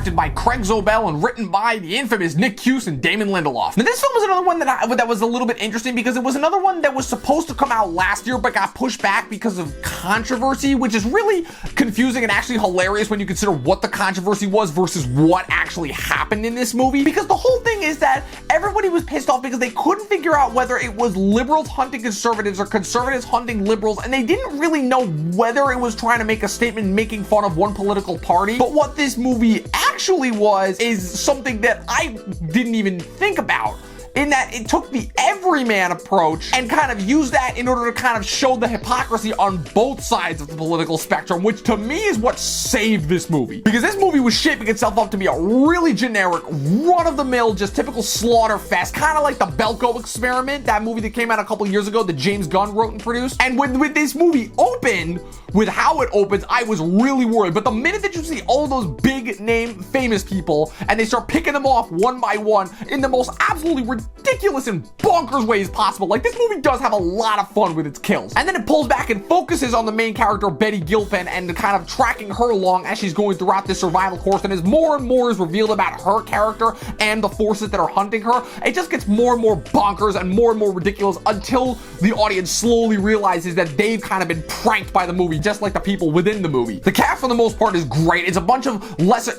directed by Craig Zobel and written by the infamous Nick Cuse and Damon Lindelof. Now, this film was another one that was a little bit interesting because it was another one that was supposed to come out last year but got pushed back because of controversy, which is really confusing and actually hilarious when you consider what the controversy was versus what actually happened in this movie. Because the whole thing is that everybody was pissed off because they couldn't figure out whether it was liberals hunting conservatives or conservatives hunting liberals, and they didn't really know whether it was trying to make a statement making fun of one political party. But what this movie actually was is something that I didn't even think about, in that it took the everyman approach and kind of used that in order to kind of show the hypocrisy on both sides of the political spectrum, which to me is what saved this movie. Because this movie was shaping itself up to be a really generic, run-of-the-mill, just typical slaughter fest, kind of like the Belko Experiment, that movie that came out a couple years ago that James Gunn wrote and produced. And when this movie opened, with how it opens, I was really worried. But the minute that you see all those big name famous people and they start picking them off one by one in the most absolutely ridiculous and bonkers ways possible, like, this movie does have a lot of fun with its kills. And then it pulls back and focuses on the main character, Betty Gilpin, and kind of tracking her along as she's going throughout this survival course. And as more and more is revealed about her character and the forces that are hunting her, it just gets more and more bonkers and more ridiculous until the audience slowly realizes that they've kind of been pranked by the movie, just like the people within the movie. The cast, for the most part, is great. It's a bunch of lesser,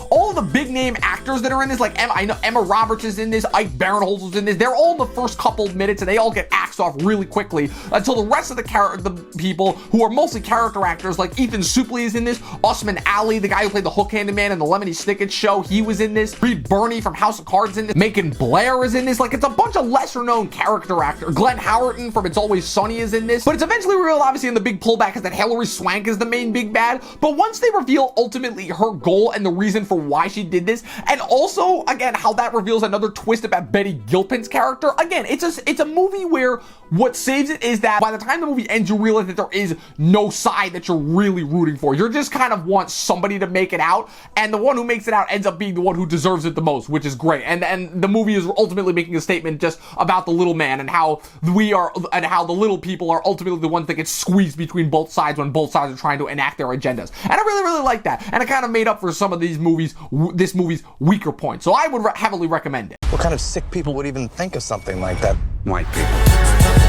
all of the big name actors that are in this, like I know Emma Roberts is in this, Ike Barinholtz is in this. They're all in the first couple minutes and they all get axed off really quickly until the rest of the people who are mostly character actors, like Ethan Suplee is in this, Usman Ali, the guy who played the Hook-Handed Man in the Lemony Snicket Show, he was in this. Reed Birney from House of Cards is in this. Macon Blair is in this. Like, it's a bunch of lesser known character actors. Glenn Howerton from It's Always Sunny is in this. But it's eventually revealed, obviously, in the big pullback, is that Hilary Swank is the main big bad. But once they reveal ultimately her goal and the reason for why she did this, and also, again, how that reveals another twist about Betty Gilpin's character, again, it's a movie where what saves it is that by the time the movie ends, you realize that there is no side that you're really rooting for. You just kind of want somebody to make it out, and the one who makes it out ends up being the one who deserves it the most, which is great. And the movie is ultimately making a statement just about the little man and how how the little people are ultimately the ones that get squeezed between both sides when both sides are trying to enact their agendas. And I really like that. And it kind of made up for some of this movie's weaker points. So I would heavily recommend it. What kind of sick people would even think of something like that? White people.